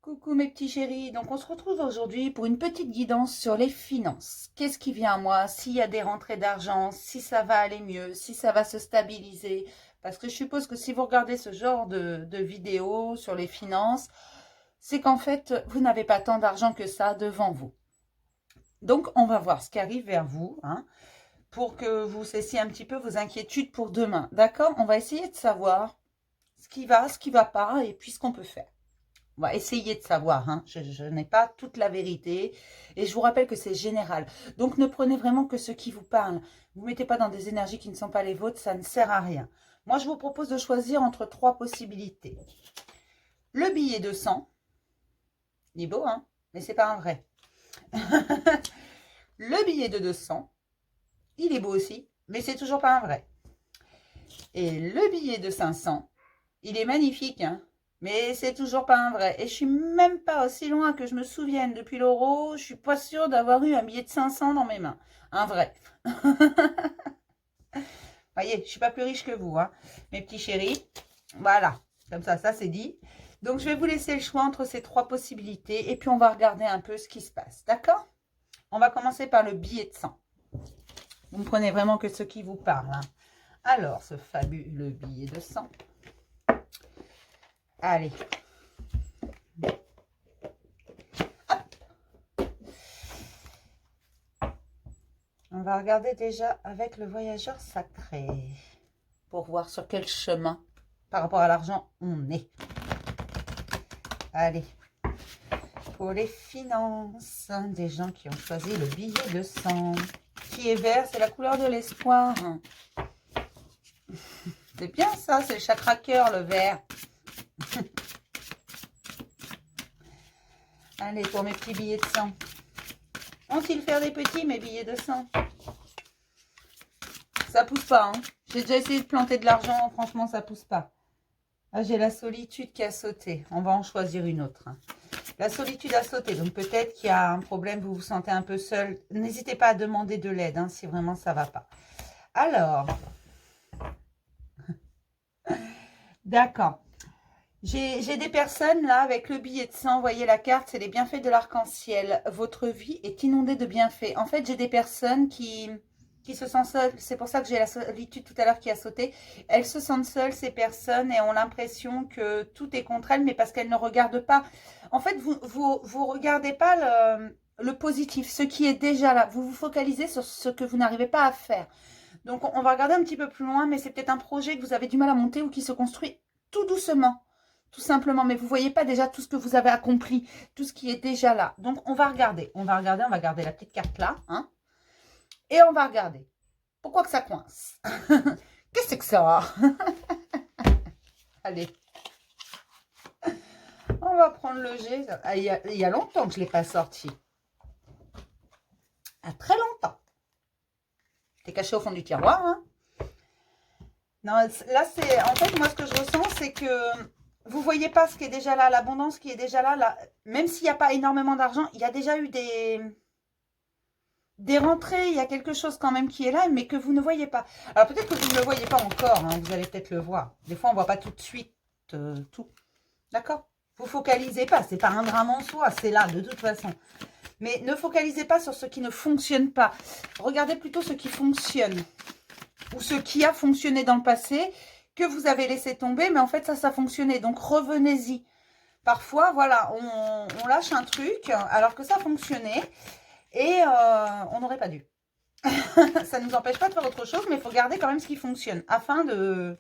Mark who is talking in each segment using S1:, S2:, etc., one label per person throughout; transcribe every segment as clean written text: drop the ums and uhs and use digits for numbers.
S1: Coucou mes petits chéris, donc on se retrouve aujourd'hui pour une petite guidance sur les finances. Qu'est-ce qui vient à moi, s'il y a des rentrées d'argent, si ça va aller mieux, si ça va se stabiliser. Parce que je suppose que si vous regardez ce genre de vidéos sur les finances, c'est qu'en fait, vous n'avez pas tant d'argent que ça devant vous. Donc on va voir ce qui arrive vers vous, hein, pour que vous cessiez un petit peu vos inquiétudes pour demain. D'accord? On va essayer de savoir ce qui va pas et puis ce qu'on peut faire. On va essayer de savoir, hein. Je n'ai pas toute la vérité et je vous rappelle que c'est général. Donc ne prenez vraiment que ce qui vous parle. Vous ne mettez pas dans des énergies qui ne sont pas les vôtres, ça ne sert à rien. Moi, je vous propose de choisir entre trois possibilités. Le billet de 100, il est beau, hein, mais c'est pas un vrai. Le billet de 200, il est beau aussi, mais c'est toujours pas un vrai. Et le billet de 500, il est magnifique, hein, mais c'est toujours pas un vrai. Et je suis même pas aussi loin que je me souvienne depuis l'euro. Je suis pas sûre d'avoir eu un billet de 500 dans mes mains. Un vrai. Voyez, je suis pas plus riche que vous, hein, mes petits chéris. Voilà, comme ça c'est dit. Donc je vais vous laisser le choix entre ces trois possibilités. Et puis on va regarder un peu ce qui se passe. D'accord? On va commencer par le billet de 100. Vous ne prenez vraiment que ce qui vous parle, hein. Alors, ce fabuleux billet de 100. Allez. On va regarder déjà avec le voyageur sacré pour voir sur quel chemin par rapport à l'argent on est. Allez, pour les finances, des gens qui ont choisi le billet de 100 qui est vert, c'est la couleur de l'espoir. C'est bien ça, c'est le chakra cœur, le vert. Allez, pour mes petits billets de 100. Ont-ils fait des petits, mes billets de 100? Ça pousse pas, hein. J'ai déjà essayé de planter de l'argent, franchement, ça pousse pas. Ah, j'ai la solitude qui a sauté. On va en choisir une autre, hein. La solitude a sauté, donc peut-être qu'il y a un problème, vous vous sentez un peu seul. N'hésitez pas à demander de l'aide, hein, si vraiment ça va pas. Alors, d'accord. J'ai des personnes là avec le billet de 100, vous voyez la carte, c'est les bienfaits de l'arc-en-ciel. Votre vie est inondée de bienfaits. En fait, j'ai des personnes qui se sentent seules. C'est pour ça que j'ai la solitude tout à l'heure qui a sauté. Elles se sentent seules, ces personnes, et ont l'impression que tout est contre elles, mais parce qu'elles ne regardent pas. En fait, vous regardez pas le positif, ce qui est déjà là. Vous vous focalisez sur ce que vous n'arrivez pas à faire. Donc, on va regarder un petit peu plus loin, mais c'est peut-être un projet que vous avez du mal à monter ou qui se construit tout doucement. Tout simplement, mais vous ne voyez pas déjà tout ce que vous avez accompli, tout ce qui est déjà là. Donc, on va garder la petite carte là, hein, et on va regarder. Pourquoi que ça coince? Qu'est-ce que c'est que ça? Allez. On va prendre le jet. Ah, il y a longtemps que je ne l'ai pas sorti. Ah, très longtemps. C'est caché au fond du tiroir, hein. Non, là, c'est... En fait, moi, ce que je ressens, c'est que vous ne voyez pas ce qui est déjà là, l'abondance qui est déjà là, là. Même s'il n'y a pas énormément d'argent, il y a déjà eu des rentrées, il y a quelque chose quand même qui est là, mais que vous ne voyez pas. Alors, peut-être que vous ne le voyez pas encore, hein, vous allez peut-être le voir. Des fois, on ne voit pas tout de suite tout. D'accord? Vous ne focalisez pas, c'est pas un drame en soi, c'est là, de toute façon. Mais ne focalisez pas sur ce qui ne fonctionne pas. Regardez plutôt ce qui fonctionne. Ou ce qui a fonctionné dans le passé, que vous avez laissé tomber, mais en fait, ça fonctionnait. Donc, revenez-y. Parfois, voilà, on lâche un truc, alors que ça fonctionnait, et on n'aurait pas dû. Ça ne nous empêche pas de faire autre chose, mais il faut garder quand même ce qui fonctionne, afin de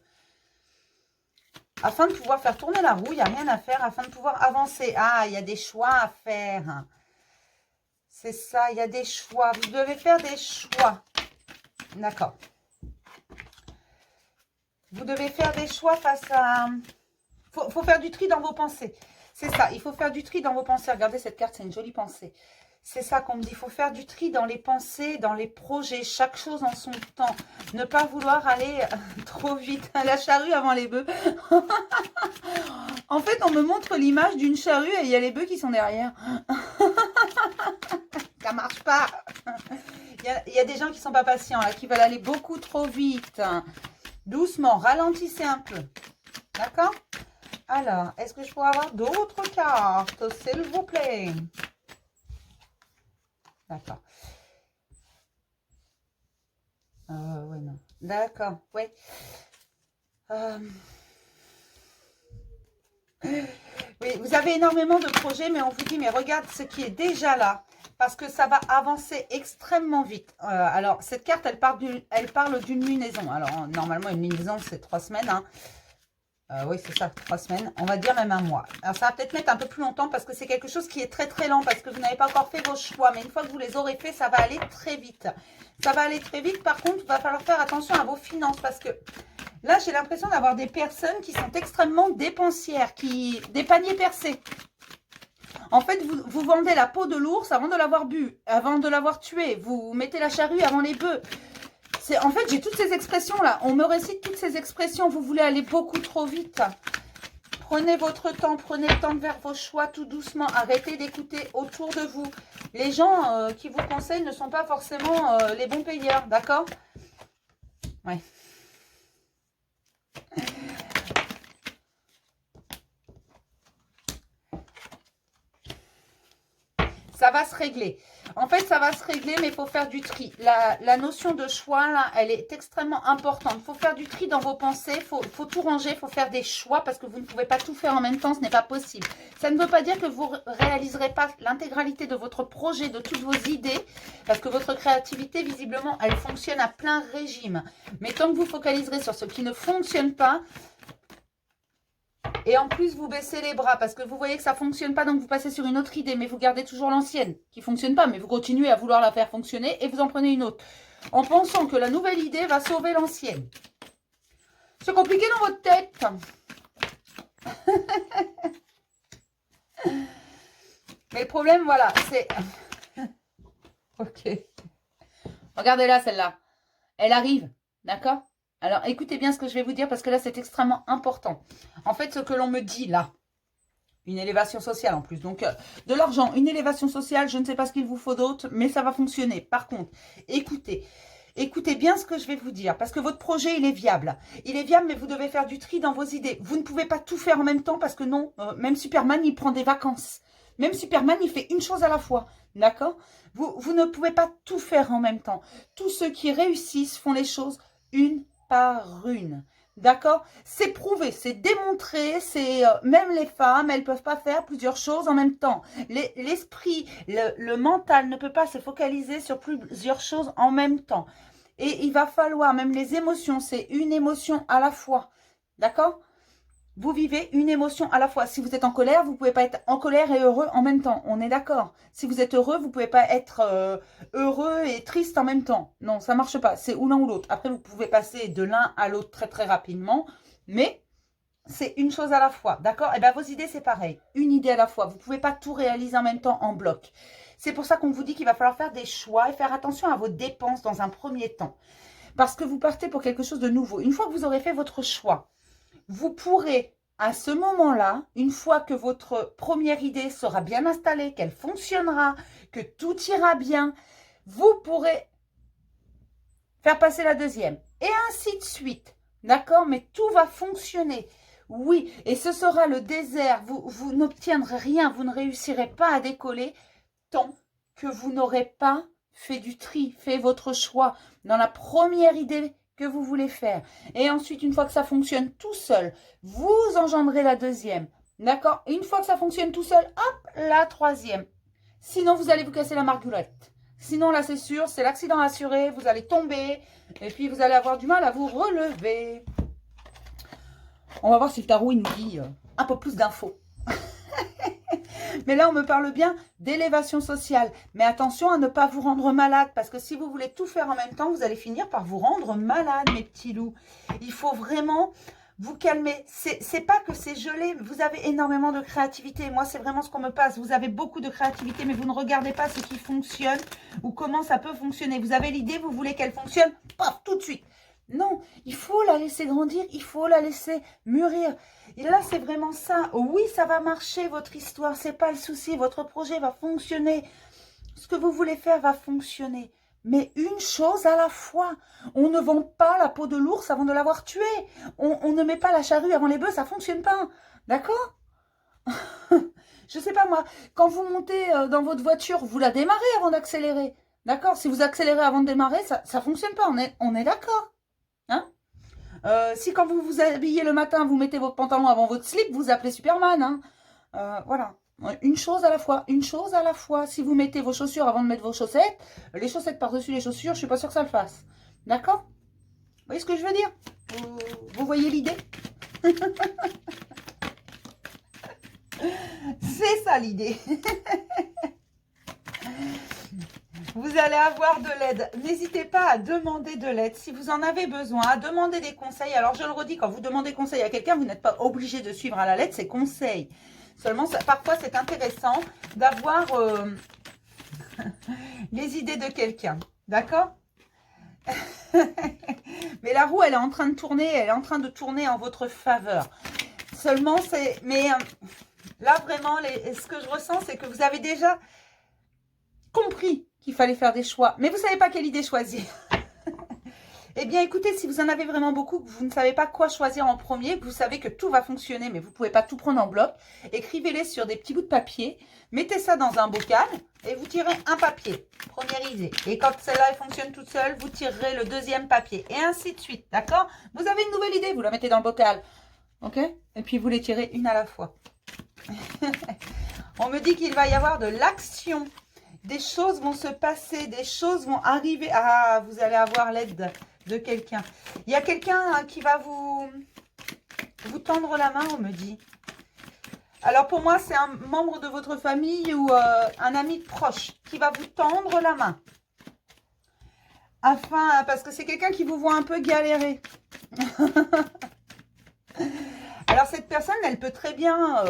S1: pouvoir faire tourner la roue. Il n'y a rien à faire, afin de pouvoir avancer. Ah, il y a des choix à faire. C'est ça, il y a des choix. Vous devez faire des choix. D'accord. Vous devez faire des choix face à... Faut faire du tri dans vos pensées. C'est ça, il faut faire du tri dans vos pensées. Regardez cette carte, c'est une jolie pensée. C'est ça qu'on me dit. Il faut faire du tri dans les pensées, dans les projets. Chaque chose en son temps. Ne pas vouloir aller trop vite. La charrue avant les bœufs. En fait, on me montre l'image d'une charrue et il y a les bœufs qui sont derrière. Ça marche pas. Il y a des gens qui sont pas patients, là, qui veulent aller beaucoup trop vite. Doucement, ralentissez un peu. D'accord? Alors, est-ce que je pourrais avoir d'autres cartes, s'il vous plaît? D'accord. Oui, non. D'accord, oui. Oui, vous avez énormément de projets, mais on vous dit, mais regarde ce qui est déjà là, parce que ça va avancer extrêmement vite. Alors, cette carte, elle parle d'une lunaison. Alors, normalement, une lunaison, c'est 3 semaines, hein. Oui, c'est ça, 3 semaines. On va dire même un mois. Alors, ça va peut-être mettre un peu plus longtemps parce que c'est quelque chose qui est très, très lent parce que vous n'avez pas encore fait vos choix. Mais une fois que vous les aurez fait, ça va aller très vite. Ça va aller très vite. Par contre, il va falloir faire attention à vos finances parce que là, j'ai l'impression d'avoir des personnes qui sont extrêmement dépensières, des paniers percés. En fait, vous vendez la peau de l'ours avant de l'avoir bu, avant de l'avoir tué. Vous mettez la charrue avant les bœufs. En fait, j'ai toutes ces expressions-là. On me récite toutes ces expressions. Vous voulez aller beaucoup trop vite. Prenez votre temps. Prenez le temps de faire vos choix tout doucement. Arrêtez d'écouter autour de vous. Les gens qui vous conseillent ne sont pas forcément les bons payeurs. D'accord? Ouais. Ça va se régler. En fait, ça va se régler, mais il faut faire du tri. La notion de choix, là, elle est extrêmement importante. Il faut faire du tri dans vos pensées. Il faut tout ranger. Il faut faire des choix parce que vous ne pouvez pas tout faire en même temps. Ce n'est pas possible. Ça ne veut pas dire que vous ne réaliserez pas l'intégralité de votre projet, de toutes vos idées, parce que votre créativité, visiblement, elle fonctionne à plein régime. Mais tant que vous focaliserez sur ce qui ne fonctionne pas, et en plus, vous baissez les bras parce que vous voyez que ça ne fonctionne pas. Donc, vous passez sur une autre idée, mais vous gardez toujours l'ancienne qui ne fonctionne pas. Mais vous continuez à vouloir la faire fonctionner et vous en prenez une autre. En pensant que la nouvelle idée va sauver l'ancienne. C'est compliqué dans votre tête. Mais le problème, voilà, c'est... Ok. Regardez-la, celle-là. Elle arrive, d'accord? Alors, écoutez bien ce que je vais vous dire parce que là, c'est extrêmement important. En fait, ce que l'on me dit là, une élévation sociale en plus. Donc, de l'argent, une élévation sociale, je ne sais pas ce qu'il vous faut d'autre, mais ça va fonctionner. Par contre, écoutez bien ce que je vais vous dire parce que votre projet, il est viable. Il est viable, mais vous devez faire du tri dans vos idées. Vous ne pouvez pas tout faire en même temps parce que non, même Superman, il prend des vacances. Même Superman, il fait une chose à la fois. D'accord? Vous ne pouvez pas tout faire en même temps. Tous ceux qui réussissent font les choses une par une. D'accord? C'est prouvé, c'est démontré, même les femmes, elles ne peuvent pas faire plusieurs choses en même temps. L'esprit, le mental ne peut pas se focaliser sur plusieurs choses en même temps. Et il va falloir, même les émotions, c'est une émotion à la fois. D'accord? Vous vivez une émotion à la fois. Si vous êtes en colère, vous ne pouvez pas être en colère et heureux en même temps. On est d'accord. Si vous êtes heureux, vous ne pouvez pas être heureux et triste en même temps. Non, ça ne marche pas. C'est ou l'un ou l'autre. Après, vous pouvez passer de l'un à l'autre très très rapidement. Mais c'est une chose à la fois. D'accord? Et bien, vos idées, c'est pareil. Une idée à la fois. Vous ne pouvez pas tout réaliser en même temps en bloc. C'est pour ça qu'on vous dit qu'il va falloir faire des choix et faire attention à vos dépenses dans un premier temps. Parce que vous partez pour quelque chose de nouveau. Une fois que vous aurez fait votre choix, vous pourrez, à ce moment-là, une fois que votre première idée sera bien installée, qu'elle fonctionnera, que tout ira bien, vous pourrez faire passer la deuxième. Et ainsi de suite. D'accord? Mais tout va fonctionner. Oui, et ce sera le désert. Vous n'obtiendrez rien, vous ne réussirez pas à décoller tant que vous n'aurez pas fait du tri, fait votre choix dans la première idée que vous voulez faire. Et ensuite, une fois que ça fonctionne tout seul, vous engendrez la deuxième. D'accord? Et une fois que ça fonctionne tout seul, hop, la troisième. Sinon, vous allez vous casser la margoulette. Sinon, là, c'est sûr, c'est l'accident assuré. Vous allez tomber et puis vous allez avoir du mal à vous relever. On va voir si le tarot, il nous dit un peu plus d'infos. Mais là, on me parle bien d'élévation sociale. Mais attention à ne pas vous rendre malade. Parce que si vous voulez tout faire en même temps, vous allez finir par vous rendre malade, mes petits loups. Il faut vraiment vous calmer. C'est pas que c'est gelé. Vous avez énormément de créativité. Moi, c'est vraiment ce qu'on me passe. Vous avez beaucoup de créativité, mais vous ne regardez pas ce qui fonctionne ou comment ça peut fonctionner. Vous avez l'idée, vous voulez qu'elle fonctionne, paf, tout de suite. Non, il faut la laisser grandir, il faut la laisser mûrir. Et là, c'est vraiment ça. Oui, ça va marcher, votre histoire, c'est pas le souci. Votre projet va fonctionner. Ce que vous voulez faire va fonctionner. Mais une chose à la fois. On ne vend pas la peau de l'ours avant de l'avoir tué. On ne met pas la charrue avant les bœufs, ça ne fonctionne pas. D'accord? Je sais pas moi, quand vous montez dans votre voiture, vous la démarrez avant d'accélérer. D'accord? Si vous accélérez avant de démarrer, ça fonctionne pas, on est d'accord. Hein? Si quand vous vous habillez le matin, vous mettez votre pantalon avant votre slip, vous appelez Superman. Hein. Voilà. Une chose à la fois, une chose à la fois. Si vous mettez vos chaussures avant de mettre vos chaussettes, les chaussettes par-dessus les chaussures, je suis pas sûre que ça le fasse. D'accord? Vous voyez ce que je veux dire? Vous voyez l'idée? C'est ça l'idée. Vous allez avoir de l'aide. N'hésitez pas à demander de l'aide. Si vous en avez besoin, à demander des conseils. Alors, je le redis, quand vous demandez conseil à quelqu'un, vous n'êtes pas obligé de suivre à la lettre ses conseils. Seulement, parfois, c'est intéressant d'avoir les idées de quelqu'un. D'accord? Mais la roue, elle est en train de tourner. Elle est en train de tourner en votre faveur. Seulement, c'est... Mais là, vraiment, ce que je ressens, c'est que vous avez déjà compris qu'il fallait faire des choix. Mais vous ne savez pas quelle idée choisir. Eh bien, écoutez, si vous en avez vraiment beaucoup, que vous ne savez pas quoi choisir en premier, que vous savez que tout va fonctionner, mais vous ne pouvez pas tout prendre en bloc, écrivez-les sur des petits bouts de papier, mettez ça dans un bocal et vous tirez un papier. Première idée. Et quand celle-là fonctionne toute seule, vous tirerez le deuxième papier. Et ainsi de suite, d'accord? Vous avez une nouvelle idée, vous la mettez dans le bocal. Ok? Et puis, vous les tirez une à la fois. On me dit qu'il va y avoir de l'action. Des choses vont se passer, des choses vont arriver. Ah, vous allez avoir l'aide de quelqu'un. Il y a quelqu'un qui va vous tendre la main, on me dit. Alors pour moi, c'est un membre de votre famille ou un ami proche qui va vous tendre la main. Parce que c'est quelqu'un qui vous voit un peu galérer. Alors cette personne, elle peut très bien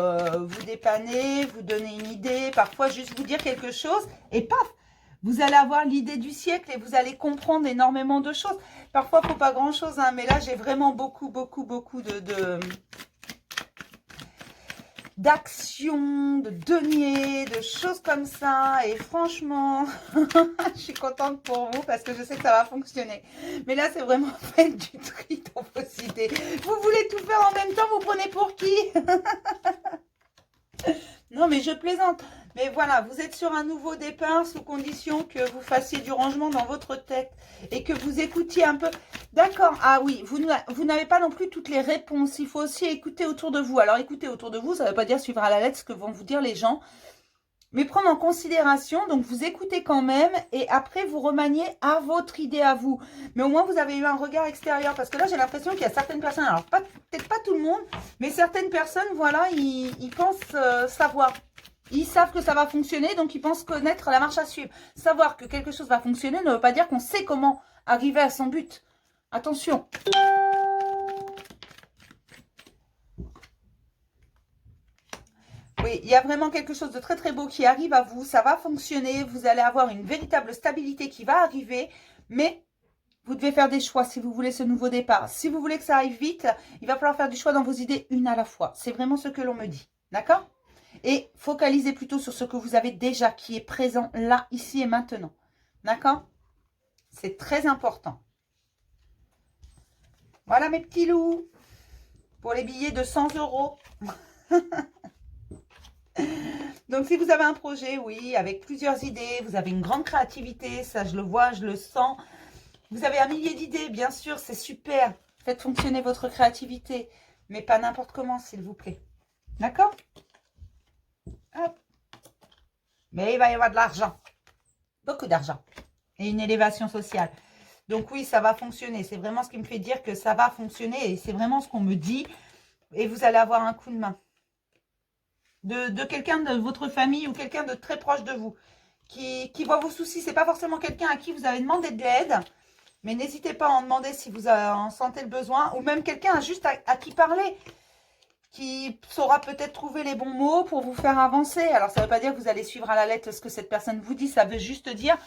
S1: vous dépanner, vous donner une idée, parfois juste vous dire quelque chose et paf, vous allez avoir l'idée du siècle et vous allez comprendre énormément de choses. Parfois, il ne faut pas grand-chose, hein, mais là, j'ai vraiment beaucoup d'actions, de deniers, de choses comme ça. Et franchement, je suis contente pour vous parce que je sais que ça va fonctionner. Mais là, c'est vraiment faites du tri dans vos idées. Vous voulez tout faire en même temps, vous prenez pour qui? Non, mais je plaisante. Mais voilà, vous êtes sur un nouveau départ sous condition que vous fassiez du rangement dans votre tête et que vous écoutiez un peu. D'accord, ah oui, vous n'avez pas non plus toutes les réponses. Il faut aussi écouter autour de vous. Alors, écouter autour de vous, ça ne veut pas dire suivre à la lettre ce que vont vous dire les gens, mais prendre en considération. Donc, vous écoutez quand même et après, vous remaniez à votre idée à vous. Mais au moins, vous avez eu un regard extérieur parce que là, j'ai l'impression qu'il y a certaines personnes, alors peut-être pas tout le monde, mais certaines personnes, voilà, ils pensent savoir. Ils savent que ça va fonctionner, donc ils pensent connaître la marche à suivre. Savoir que quelque chose va fonctionner ne veut pas dire qu'on sait comment arriver à son but. Attention. Oui, il y a vraiment quelque chose de très très beau qui arrive à vous. Ça va fonctionner. Vous allez avoir une véritable stabilité qui va arriver. Mais vous devez faire des choix si vous voulez ce nouveau départ. Si vous voulez que ça arrive vite, il va falloir faire du choix dans vos idées une à la fois. C'est vraiment ce que l'on me dit. D'accord ? Et focalisez plutôt sur ce que vous avez déjà, qui est présent là, ici et maintenant. D'accord? C'est très important. Voilà mes petits loups. Pour les billets de 100 €. Donc, si vous avez un projet, oui, avec plusieurs idées, vous avez une grande créativité, ça je le vois, je le sens. Vous avez un millier d'idées, bien sûr, c'est super. Faites fonctionner votre créativité, mais pas n'importe comment, s'il vous plaît. D'accord? Hop. Mais il va y avoir de l'argent. Beaucoup d'argent. Et une élévation sociale. Donc oui, ça va fonctionner. C'est vraiment ce qui me fait dire que ça va fonctionner. Et c'est vraiment ce qu'on me dit. Et vous allez avoir un coup de main. De quelqu'un de votre famille ou quelqu'un de très proche de vous. Qui voit vos soucis. C'est pas forcément quelqu'un à qui vous avez demandé de l'aide. Mais n'hésitez pas à en demander si vous en sentez le besoin. Ou même quelqu'un juste à qui parler. Qui saura peut-être trouver les bons mots pour vous faire avancer. Alors, ça ne veut pas dire que vous allez suivre à la lettre ce que cette personne vous dit. Ça veut juste dire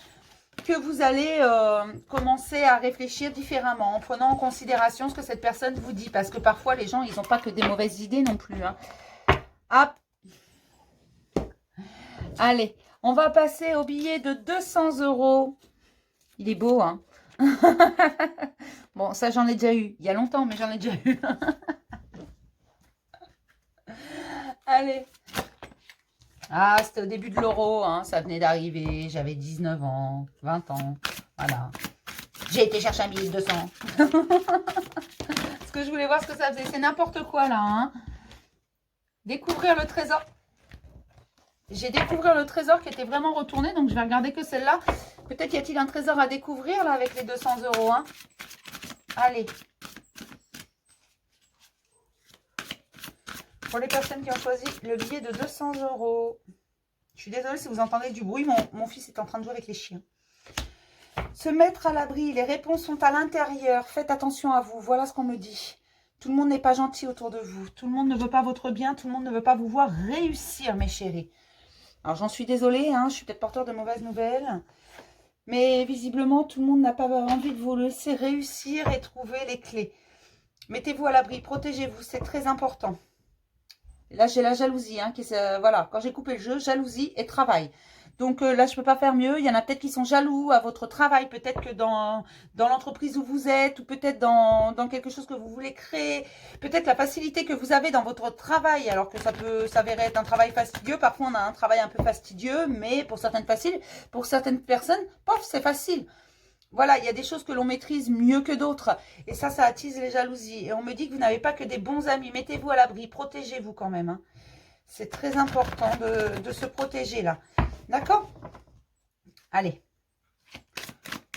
S1: que vous allez commencer à réfléchir différemment en prenant en considération ce que cette personne vous dit. Parce que parfois, les gens, ils n'ont pas que des mauvaises idées non plus. Hein. Hop. Allez, on va passer au billet de 200 €. Il est beau, hein. Bon, ça, j'en ai déjà eu. Il y a longtemps, mais j'en ai déjà eu. Allez. Ah, c'était au début de l'euro, hein, ça venait d'arriver. J'avais 19 ans, 20 ans. Voilà. J'ai été chercher un billet de 200. Parce que je voulais voir ce que ça faisait. C'est n'importe quoi, là. Hein. Découvrir le trésor. J'ai découvert le trésor qui était vraiment retourné. Donc, je vais regarder que celle-là. Peut-être y a-t-il un trésor à découvrir, là, avec les 200 €. Hein. Allez. Pour les personnes qui ont choisi le billet de 200 €. Je suis désolée si vous entendez du bruit. Mon fils est en train de jouer avec les chiens. Se mettre à l'abri. Les réponses sont à l'intérieur. Faites attention à vous. Voilà ce qu'on me dit. Tout le monde n'est pas gentil autour de vous. Tout le monde ne veut pas votre bien. Tout le monde ne veut pas vous voir réussir, mes chéris. Alors, j'en suis désolée. Hein, je suis peut-être porteur de mauvaises nouvelles. Mais visiblement, tout le monde n'a pas envie de vous laisser réussir et trouver les clés. Mettez-vous à l'abri. Protégez-vous. C'est très important. Là, j'ai la jalousie. Hein, voilà, quand j'ai coupé le jeu, jalousie et travail. Donc là, je ne peux pas faire mieux. Il y en a peut-être qui sont jaloux à votre travail. Peut-être que dans l'entreprise où vous êtes ou peut-être dans quelque chose que vous voulez créer. Peut-être la facilité que vous avez dans votre travail. Alors que ça peut s'avérer être un travail fastidieux. Parfois, on a un travail un peu fastidieux. Mais pour certaines facile, pour certaines personnes, pof, c'est facile. Voilà, il y a des choses que l'on maîtrise mieux que d'autres. Et ça attise les jalousies. Et on me dit que vous n'avez pas que des bons amis. Mettez-vous à l'abri. Protégez-vous quand même. Hein. C'est très important de se protéger là. D'accord? Allez.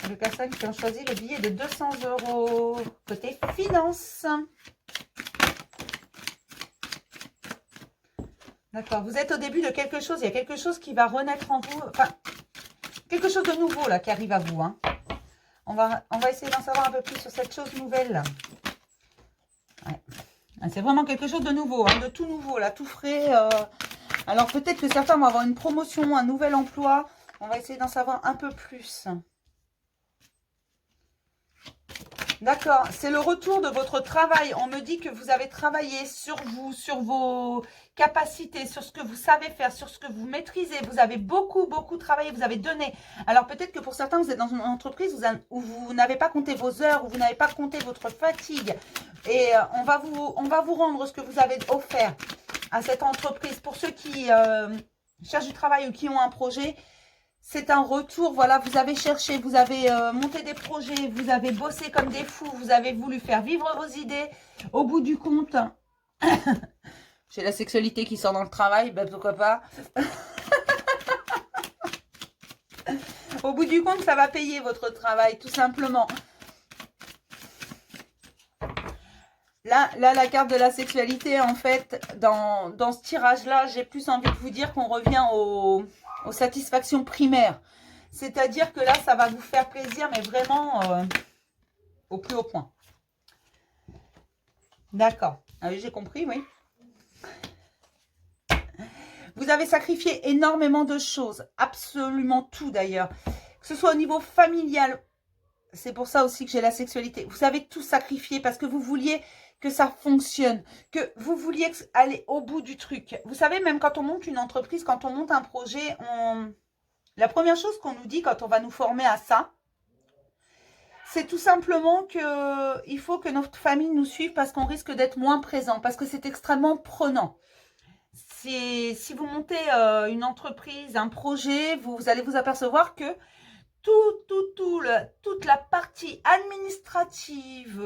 S1: Les personnes qui ont choisi le billet de 200 €. Côté finance. D'accord. Vous êtes au début de quelque chose. Il y a quelque chose qui va renaître en vous. Enfin, quelque chose de nouveau là qui arrive à vous. Hein. On va essayer d'en savoir un peu plus sur cette chose nouvelle. Ouais. C'est vraiment quelque chose de nouveau, hein, de tout nouveau, là, tout frais. Alors peut-être que certains vont avoir une promotion, un nouvel emploi. On va essayer d'en savoir un peu plus. D'accord, c'est le retour de votre travail. On me dit que vous avez travaillé sur vous, sur vos capacités, sur ce que vous savez faire, sur ce que vous maîtrisez. Vous avez beaucoup, beaucoup travaillé, vous avez donné. Alors peut-être que pour certains, vous êtes dans une entreprise où vous n'avez pas compté vos heures, où vous n'avez pas compté votre fatigue. Et on va vous rendre ce que vous avez offert à cette entreprise. Pour ceux qui cherchent du travail ou qui ont un projet, c'est un retour, voilà, vous avez cherché, vous avez monté des projets, vous avez bossé comme des fous, vous avez voulu faire vivre vos idées. Au bout du compte, j'ai la sexualité qui sort dans le travail, ben pourquoi pas. Au bout du compte, ça va payer votre travail, tout simplement. Là, la carte de la sexualité, en fait, dans ce tirage-là, j'ai plus envie de vous dire qu'on revient aux satisfactions primaires. C'est-à-dire que là, ça va vous faire plaisir, mais vraiment au plus haut point. D'accord. Ah oui, j'ai compris, oui. Vous avez sacrifié énormément de choses. Absolument tout, d'ailleurs. Que ce soit au niveau familial. C'est pour ça aussi que j'ai la sexualité. Vous avez tout sacrifié parce que vous vouliez que ça fonctionne, que vous vouliez aller au bout du truc. Vous savez, même quand on monte une entreprise, quand on monte un projet, la première chose qu'on nous dit quand on va nous former à ça, c'est tout simplement qu'il faut que notre famille nous suive parce qu'on risque d'être moins présent, parce que c'est extrêmement prenant. Si vous montez une entreprise, un projet, vous allez vous apercevoir que toute la partie administrative,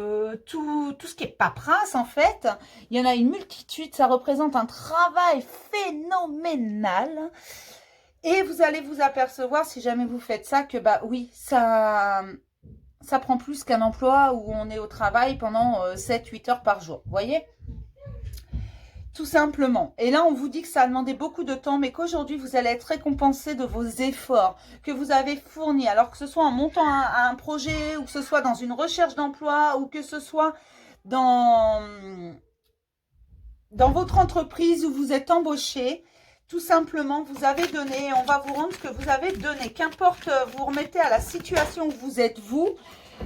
S1: tout ce qui est paperasse en fait, il y en a une multitude, ça représente un travail phénoménal. Et vous allez vous apercevoir, si jamais vous faites ça, que bah oui, ça prend plus qu'un emploi où on est au travail pendant 7-8 heures par jour, vous voyez ? Tout simplement. Et là, on vous dit que ça a demandé beaucoup de temps, mais qu'aujourd'hui, vous allez être récompensé de vos efforts que vous avez fournis. Alors que ce soit en montant un projet, ou que ce soit dans une recherche d'emploi, ou que ce soit dans votre entreprise où vous êtes embauché. Tout simplement, vous avez donné, on va vous rendre ce que vous avez donné. Qu'importe, vous remettez à la situation où vous êtes vous,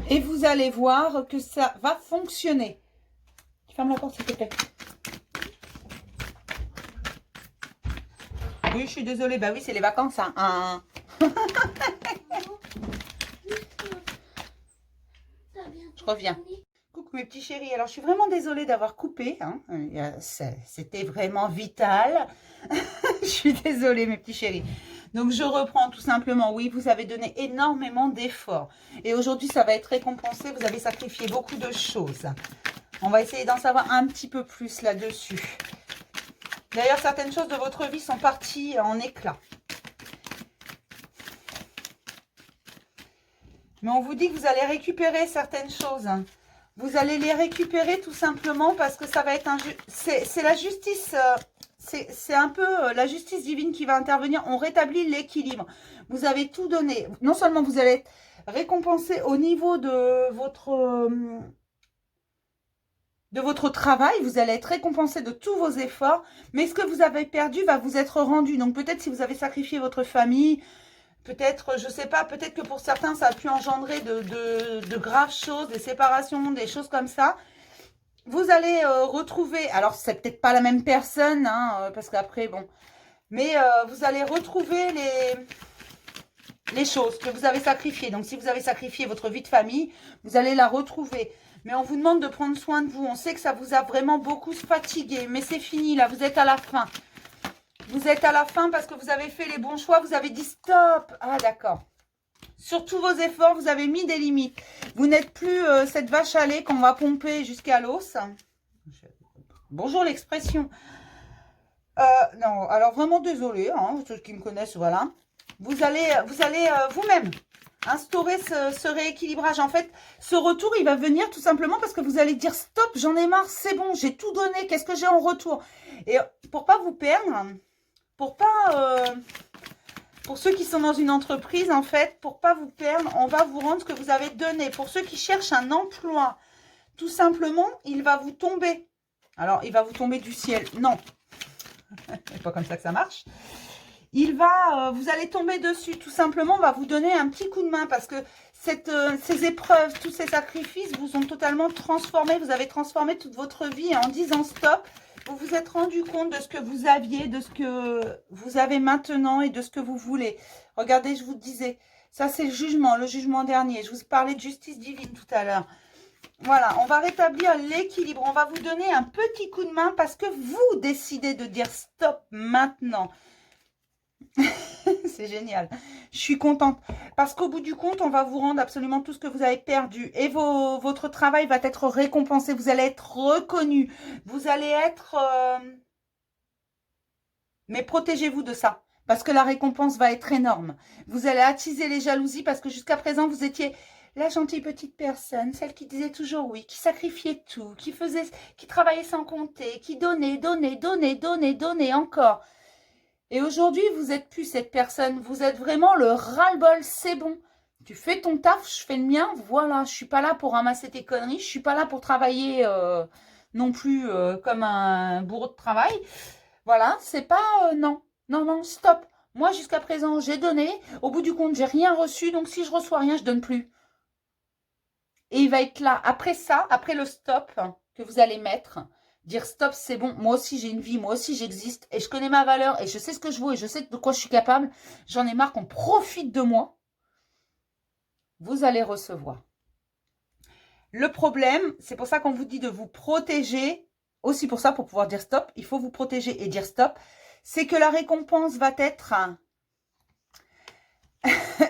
S1: et vous allez voir que ça va fonctionner. Ferme la porte, s'il te plaît. Oui, je suis désolée. Bah oui, c'est les vacances. Hein. Je reviens. Coucou. mes petits chéris. Alors, je suis vraiment désolée d'avoir coupé. Hein. C'était vraiment vital. Je suis désolée, mes petits chéris. Donc, je reprends tout simplement. Oui, vous avez donné énormément d'efforts. Et aujourd'hui, ça va être récompensé. Vous avez sacrifié beaucoup de choses. On va essayer d'en savoir un petit peu plus là-dessus. D'ailleurs, certaines choses de votre vie sont parties en éclats. Mais on vous dit que vous allez récupérer certaines choses. Vous allez les récupérer tout simplement parce que ça va être c'est la justice. C'est un peu la justice divine qui va intervenir. On rétablit l'équilibre. Vous avez tout donné. Non seulement vous allez être récompensé au niveau de votre travail, vous allez être récompensé de tous vos efforts, mais ce que vous avez perdu va vous être rendu. Donc peut-être si vous avez sacrifié votre famille, peut-être, je ne sais pas, peut-être que pour certains, ça a pu engendrer de graves choses, des séparations, des choses comme ça. Vous allez retrouver, alors c'est peut-être pas la même personne, hein, parce qu'après, bon, mais vous allez retrouver les choses que vous avez sacrifiées. Donc si vous avez sacrifié votre vie de famille, vous allez la retrouver. Mais on vous demande de prendre soin de vous. On sait que ça vous a vraiment beaucoup fatigué, mais c'est fini, là, vous êtes à la fin. Vous êtes à la fin parce que vous avez fait les bons choix, vous avez dit stop. Ah, d'accord. Sur tous vos efforts, vous avez mis des limites. Vous n'êtes plus cette vache à lait qu'on va pomper jusqu'à l'os. Bonjour l'expression. Non, alors vraiment désolé, hein, ceux qui me connaissent, voilà. Vous allez vous-même instaurer ce rééquilibrage. En fait, ce retour, il va venir tout simplement parce que vous allez dire stop, j'en ai marre, c'est bon, j'ai tout donné, qu'est-ce que j'ai en retour? Et pour pas vous perdre, pour ceux qui sont dans une entreprise, en fait, pour pas vous perdre, on va vous rendre ce que vous avez donné. Pour ceux qui cherchent un emploi, tout simplement, il va vous tomber. Alors, il va vous tomber du ciel. Non, c'est pas comme ça que ça marche. Vous allez tomber dessus. Tout simplement, on va vous donner un petit coup de main parce que ces épreuves, tous ces sacrifices vous ont totalement transformé. Vous avez transformé toute votre vie en disant stop. Vous vous êtes rendu compte de ce que vous aviez, de ce que vous avez maintenant et de ce que vous voulez. Regardez, je vous disais, ça c'est le jugement dernier. Je vous parlais de justice divine tout à l'heure. Voilà, on va rétablir l'équilibre. On va vous donner un petit coup de main parce que vous décidez de dire stop maintenant. C'est génial. Je suis contente. Parce qu'au bout du compte, on va vous rendre absolument tout ce que vous avez perdu. Et votre travail va être récompensé. Vous allez être reconnu. Vous allez être... Mais protégez-vous de ça. Parce que la récompense va être énorme. Vous allez attiser les jalousies parce que jusqu'à présent, vous étiez la gentille petite personne, celle qui disait toujours oui, qui sacrifiait tout, qui travaillait sans compter, qui donnait encore. Et aujourd'hui, vous n'êtes plus cette personne. Vous êtes vraiment le ras-le-bol, c'est bon. Tu fais ton taf, je fais le mien. Voilà, je ne suis pas là pour ramasser tes conneries. Je ne suis pas là pour travailler non plus comme un bourreau de travail. Voilà, c'est pas... non, stop. Moi, jusqu'à présent, j'ai donné. Au bout du compte, j'ai rien reçu. Donc, si je reçois rien, je donne plus. Et il va être là. Après ça, après le stop que vous allez mettre... Dire stop, c'est bon, moi aussi j'ai une vie, moi aussi j'existe, et je connais ma valeur, et je sais ce que je vaux, et je sais de quoi je suis capable. J'en ai marre qu'on profite de moi. Vous allez recevoir. Le problème, c'est pour ça qu'on vous dit de vous protéger. Aussi pour ça, pour pouvoir dire stop, il faut vous protéger et dire stop. C'est que la récompense va être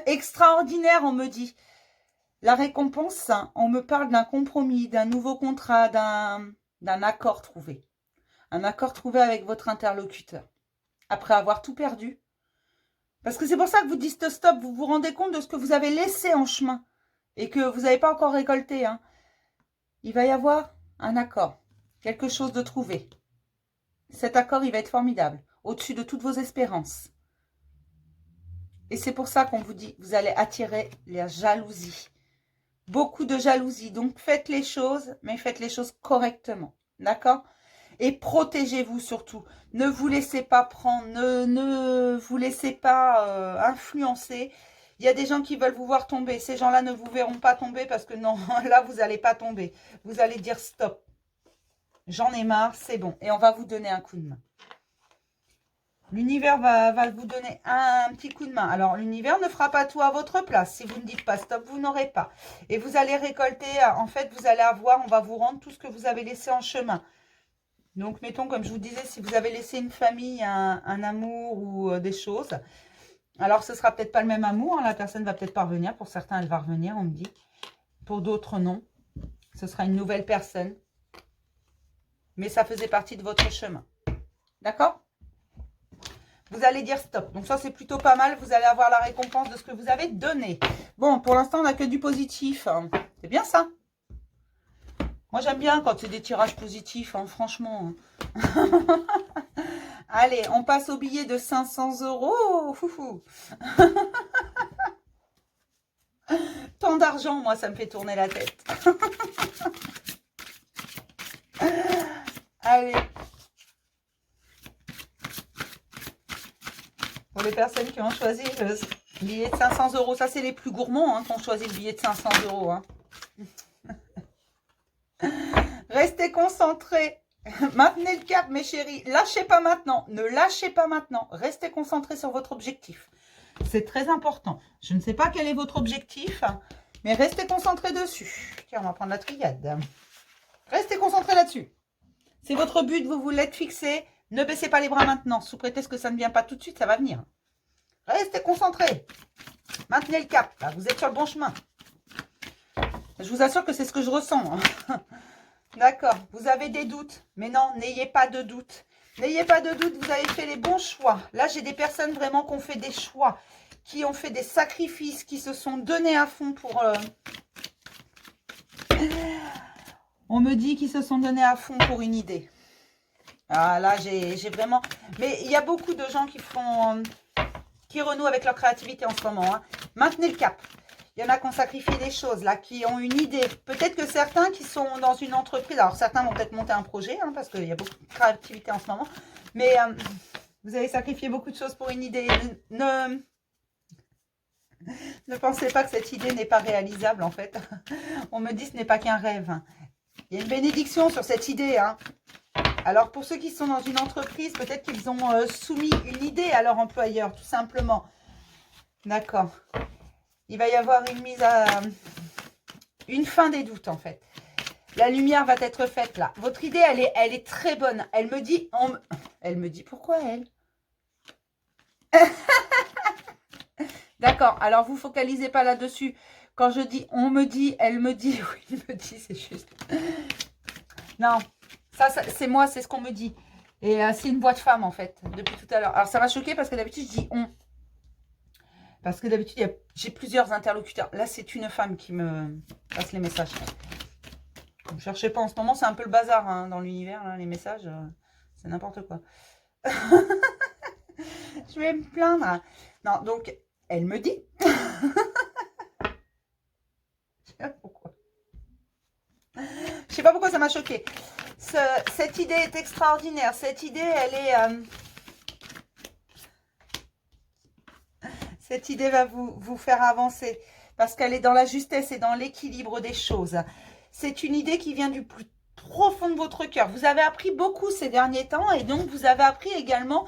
S1: extraordinaire, on me dit. La récompense, on me parle d'un compromis, d'un nouveau contrat, d'un accord trouvé. Un accord trouvé avec votre interlocuteur. Après avoir tout perdu. Parce que c'est pour ça que vous dites stop. Vous vous rendez compte de ce que vous avez laissé en chemin. Et que vous n'avez pas encore récolté. Hein. Il va y avoir un accord. Quelque chose de trouvé. Cet accord, il va être formidable. Au-dessus de toutes vos espérances. Et c'est pour ça qu'on vous dit, vous allez attirer la jalousie. Beaucoup de jalousie. Donc faites les choses, mais faites les choses correctement. D'accord ? Et protégez-vous surtout. Ne vous laissez pas prendre, ne vous laissez pas influencer. Il y a des gens qui veulent vous voir tomber. Ces gens-là ne vous verront pas tomber parce que non, là, vous n'allez pas tomber. Vous allez dire stop. J'en ai marre, c'est bon. Et on va vous donner un coup de main. L'univers va vous donner un petit coup de main. Alors, l'univers ne fera pas tout à votre place. Si vous ne dites pas stop, vous n'aurez pas. Et vous allez récolter, en fait, vous allez avoir, on va vous rendre tout ce que vous avez laissé en chemin. Donc, mettons, comme je vous disais, si vous avez laissé une famille, un amour ou des choses, alors ce sera peut-être pas le même amour. Hein, la personne va peut-être pas revenir. Pour certains, elle va revenir, on me dit. Pour d'autres, non. Ce sera une nouvelle personne. Mais ça faisait partie de votre chemin. D'accord ? Vous allez dire stop. Donc ça, c'est plutôt pas mal. Vous allez avoir la récompense de ce que vous avez donné. Bon, pour l'instant, on n'a que du positif. C'est bien ça. Moi, j'aime bien quand c'est des tirages positifs, hein, franchement. Allez, on passe au billet de 500 €. Foufou. Tant d'argent, moi, ça me fait tourner la tête. Allez. Pour les personnes qui ont choisi le billet de 500 €, ça, c'est les plus gourmands hein, qui ont choisi le billet de 500 €. Hein. Restez concentrés. Maintenez le cap, mes chéris. Lâchez pas maintenant. Ne lâchez pas maintenant. Restez concentrés sur votre objectif. C'est très important. Je ne sais pas quel est votre objectif, mais restez concentrés dessus. Tiens, on va prendre la triade. Restez concentrés là-dessus. C'est votre but, vous vous l'êtes fixé. Ne baissez pas les bras maintenant. Sous prétexte que ça ne vient pas tout de suite, ça va venir. Restez concentrés. Maintenez le cap. Là, vous êtes sur le bon chemin. Je vous assure que c'est ce que je ressens. D'accord, vous avez des doutes, mais non, n'ayez pas de doute. N'ayez pas de doute, vous avez fait les bons choix. Là, j'ai des personnes vraiment qui ont fait des choix, qui ont fait des sacrifices, qui se sont donnés à fond pour... On me dit qu'ils se sont donnés à fond pour une idée. Ah là, j'ai vraiment... Mais il y a beaucoup de gens qui font... qui renouent avec leur créativité en ce moment. Hein. Maintenez le cap. Il y en a qui ont sacrifié des choses, là, qui ont une idée. Peut-être que certains qui sont dans une entreprise, alors certains vont peut-être monter un projet, hein, parce qu'il y a beaucoup de créativité en ce moment, mais vous avez sacrifié beaucoup de choses pour une idée. Ne pensez pas que cette idée n'est pas réalisable, en fait. On me dit ce n'est pas qu'un rêve. Il y a une bénédiction sur cette idée. Hein. Alors, pour ceux qui sont dans une entreprise, peut-être qu'ils ont soumis une idée à leur employeur, tout simplement. D'accord. Il va y avoir une mise à... une fin des doutes, en fait. La lumière va être faite, là. Votre idée, elle est très bonne. Elle me dit... Elle me dit pourquoi, elle D'accord. Alors, vous focalisez pas là-dessus. Quand je dis on me dit, elle me dit... Oui, il me dit, c'est juste. Non. Ça c'est moi, c'est ce qu'on me dit. Et c'est une voix de femme, en fait, depuis tout à l'heure. Alors, ça m'a choqué parce que d'habitude, je dis on. Parce que d'habitude, j'ai plusieurs interlocuteurs. Là, c'est une femme qui me passe les messages. Ne cherchez pas en ce moment, c'est un peu le bazar hein, dans l'univers, les messages. C'est n'importe quoi. Je vais me plaindre. Non, donc, elle me dit. Je sais pas pourquoi. Je sais pas pourquoi ça m'a choqué. Cette idée est extraordinaire. Cette idée, elle est... Cette idée va vous faire avancer parce qu'elle est dans la justesse et dans l'équilibre des choses. C'est une idée qui vient du plus profond de votre cœur. Vous avez appris beaucoup ces derniers temps et donc vous avez appris également...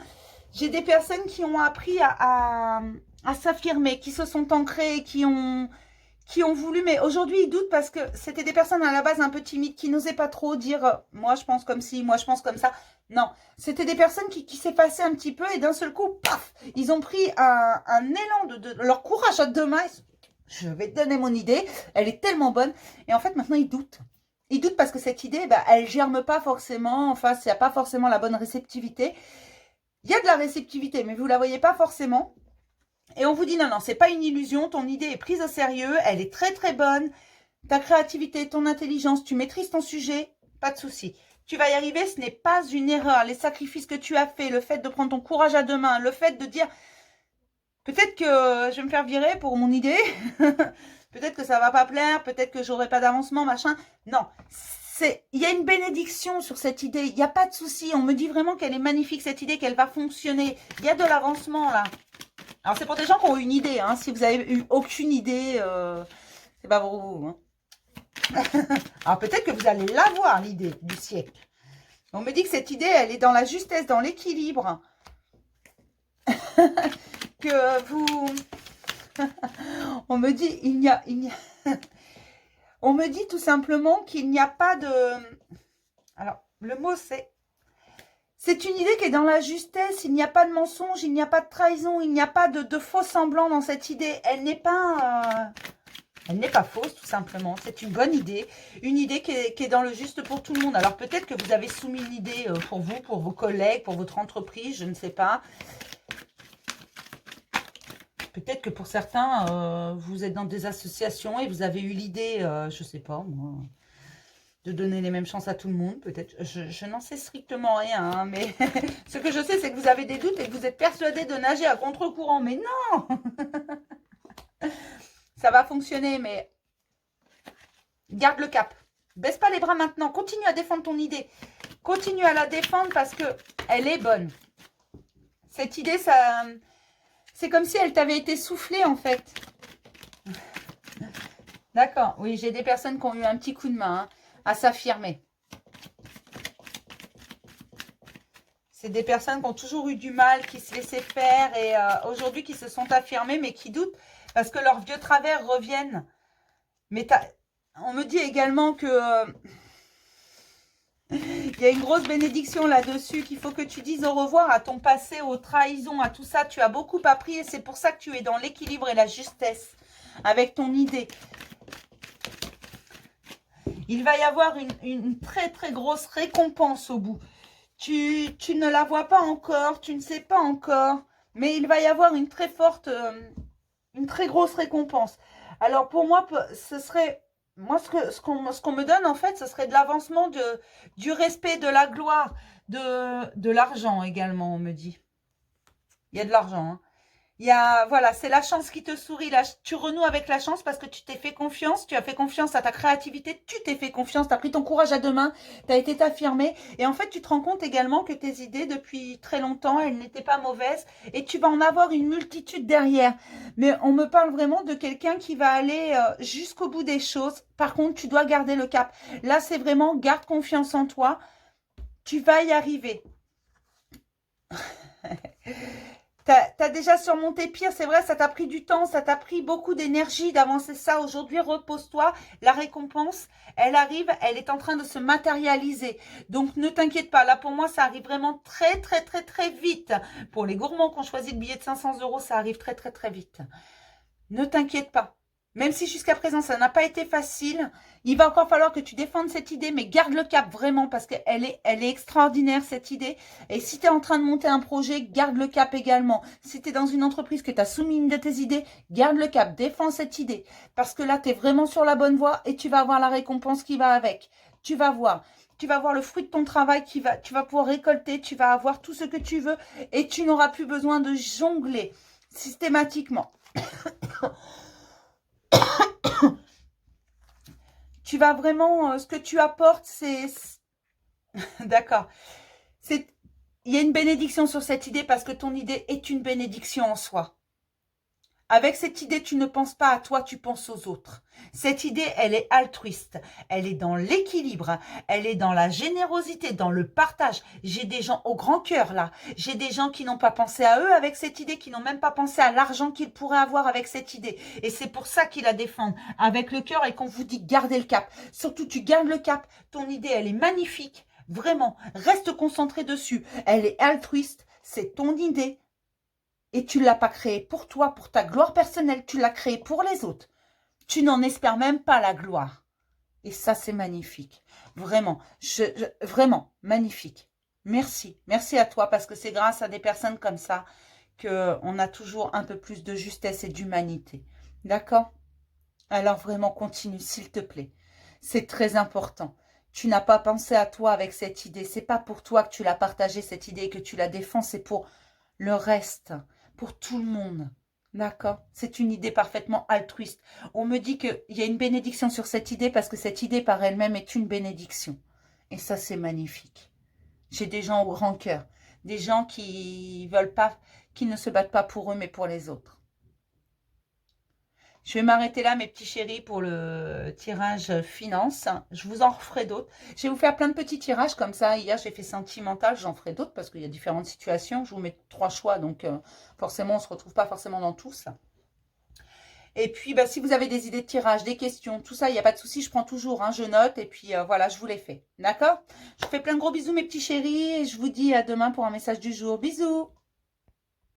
S1: J'ai des personnes qui ont appris à s'affirmer, qui se sont ancrées, qui ont voulu, mais aujourd'hui ils doutent parce que c'était des personnes à la base un peu timides, qui n'osaient pas trop dire « moi je pense comme ci, moi je pense comme ça ». Non, c'était des personnes qui s'effaçaient un petit peu et d'un seul coup, paf, ils ont pris un élan de leur courage à deux mains. Je vais te donner mon idée, elle est tellement bonne. Et en fait, maintenant, ils doutent. Ils doutent parce que cette idée, bah, elle germe pas forcément, enfin, il n'y a pas forcément la bonne réceptivité. Il y a de la réceptivité, mais vous ne la voyez pas forcément. Et on vous dit, non, non, c'est pas une illusion, ton idée est prise au sérieux, elle est très très bonne. Ta créativité, ton intelligence, tu maîtrises ton sujet, pas de souci. Tu vas y arriver, ce n'est pas une erreur. Les sacrifices que tu as faits, le fait de prendre ton courage à deux mains, le fait de dire, peut-être que je vais me faire virer pour mon idée, peut-être que ça va pas plaire, peut-être que j'aurai pas d'avancement, machin. Non, il y a une bénédiction sur cette idée, il n'y a pas de souci. On me dit vraiment qu'elle est magnifique, cette idée, qu'elle va fonctionner. Il y a de l'avancement là. Alors, c'est pour des gens qui ont une idée. Hein. Si vous avez eu aucune idée, c'est pas pour vous. Hein. Alors, peut-être que vous allez l'avoir, l'idée du siècle. On me dit que cette idée, elle est dans la justesse, dans l'équilibre. que vous... On me dit, on me dit tout simplement qu'il n'y a pas de... Alors, le mot c'est... C'est une idée qui est dans la justesse, il n'y a pas de mensonge, il n'y a pas de trahison, il n'y a pas de faux semblant dans cette idée. Elle n'est pas fausse, tout simplement. C'est une bonne idée. Une idée qui est dans le juste pour tout le monde. Alors, peut-être que vous avez soumis une idée pour vous, pour vos collègues, pour votre entreprise, je ne sais pas. Peut-être que pour certains, vous êtes dans des associations et vous avez eu l'idée, je ne sais pas, moi, de donner les mêmes chances à tout le monde. Peut-être, je n'en sais strictement rien, hein, mais ce que je sais, c'est que vous avez des doutes et que vous êtes persuadé de nager à contre-courant. Mais non, ça va fonctionner, mais garde le cap. Baisse pas les bras maintenant. Continue à défendre ton idée. Continue à la défendre parce que elle est bonne. Cette idée, ça... C'est comme si elle t'avait été soufflée, en fait. D'accord. Oui, j'ai des personnes qui ont eu un petit coup de main hein, à s'affirmer. C'est des personnes qui ont toujours eu du mal, qui se laissaient faire et aujourd'hui qui se sont affirmées, mais qui doutent parce que leurs vieux travers reviennent. Mais on me dit également que... il y a une grosse bénédiction là-dessus, qu'il faut que tu dises au revoir à ton passé, aux trahisons, à tout ça. Tu as beaucoup appris et c'est pour ça que tu es dans l'équilibre et la justesse avec ton idée. Il va y avoir une très très grosse récompense au bout. Tu ne la vois pas encore, tu ne sais pas encore, mais il va y avoir une très forte, une très grosse récompense. Alors pour moi, ce serait... Moi, ce qu'on me donne, en fait, ce serait de l'avancement, du respect, de la gloire, de l'argent également, on me dit. Il y a de l'argent. Hein. Il y a, voilà, c'est la chance qui te sourit. Là, tu renoues avec la chance parce que tu t'es fait confiance, tu as fait confiance à ta créativité, tu t'es fait confiance, tu as pris ton courage à deux mains, tu as été t'affirmer. Et en fait, tu te rends compte également que tes idées, depuis très longtemps, elles n'étaient pas mauvaises et tu vas en avoir une multitude derrière. Mais on me parle vraiment de quelqu'un qui va aller jusqu'au bout des choses. Par contre, tu dois garder le cap. Là, c'est vraiment, garde confiance en toi. Tu vas y arriver. T'as déjà surmonté pire, c'est vrai, ça t'a pris du temps, ça t'a pris beaucoup d'énergie d'avancer ça. Aujourd'hui, repose-toi, la récompense, elle arrive, elle est en train de se matérialiser. Donc, ne t'inquiète pas, là, pour moi, ça arrive vraiment très, très, très, très vite. Pour les gourmands qui ont choisi le billet de 500 €, ça arrive très, très, très vite. Ne t'inquiète pas. Même si jusqu'à présent, ça n'a pas été facile, il va encore falloir que tu défendes cette idée, mais garde le cap vraiment parce qu'elle est extraordinaire, cette idée. Et si tu es en train de monter un projet, garde le cap également. Si tu es dans une entreprise que tu as soumis une de tes idées, garde le cap, défends cette idée. Parce que là, tu es vraiment sur la bonne voie et tu vas avoir la récompense qui va avec. Tu vas voir. Tu vas voir le fruit de ton travail, tu vas pouvoir récolter, tu vas avoir tout ce que tu veux et tu n'auras plus besoin de jongler systématiquement. Tu vas vraiment, ce que tu apportes, c'est... D'accord. Il y a une bénédiction sur cette idée parce que ton idée est une bénédiction en soi. Avec cette idée, tu ne penses pas à toi, tu penses aux autres. Cette idée, elle est altruiste. Elle est dans l'équilibre. Elle est dans la générosité, dans le partage. J'ai des gens au grand cœur, là. J'ai des gens qui n'ont pas pensé à eux avec cette idée, qui n'ont même pas pensé à l'argent qu'ils pourraient avoir avec cette idée. Et c'est pour ça qu'ils la défendent avec le cœur et qu'on vous dit gardez le cap. Surtout, tu gardes le cap. Ton idée, elle est magnifique. Vraiment, reste concentré dessus. Elle est altruiste. C'est ton idée. Et tu ne l'as pas créée pour toi, pour ta gloire personnelle. Tu l'as créée pour les autres. Tu n'en espères même pas la gloire. Et ça, c'est magnifique. Vraiment, vraiment magnifique. Merci. Merci à toi parce que c'est grâce à des personnes comme ça qu'on a toujours un peu plus de justesse et d'humanité. D'accord? Alors vraiment, continue, s'il te plaît. C'est très important. Tu n'as pas pensé à toi avec cette idée. C'est pas pour toi que tu l'as partagée, cette idée, et que tu la défends. C'est pour le reste, pour tout le monde. D'accord? C'est une idée parfaitement altruiste. On me dit qu'il y a une bénédiction sur cette idée parce que cette idée par elle-même est une bénédiction. Et ça, c'est magnifique. J'ai des gens au grand cœur. Des gens qui veulent pas, qui ne se battent pas pour eux, mais pour les autres. Je vais m'arrêter là, mes petits chéris, pour le tirage finance. Je vous en referai d'autres. Je vais vous faire plein de petits tirages comme ça. Hier, j'ai fait sentimental. J'en ferai d'autres parce qu'il y a différentes situations. Je vous mets 3 choix. Donc, forcément, on ne se retrouve pas forcément dans tous. Et puis, bah, si vous avez des idées de tirage, des questions, tout ça, il n'y a pas de souci. Je prends toujours. Hein, je note. Et puis, voilà, je vous les fais. D'accord? Je vous fais plein de gros bisous, mes petits chéris. Et je vous dis à demain pour un message du jour. Bisous!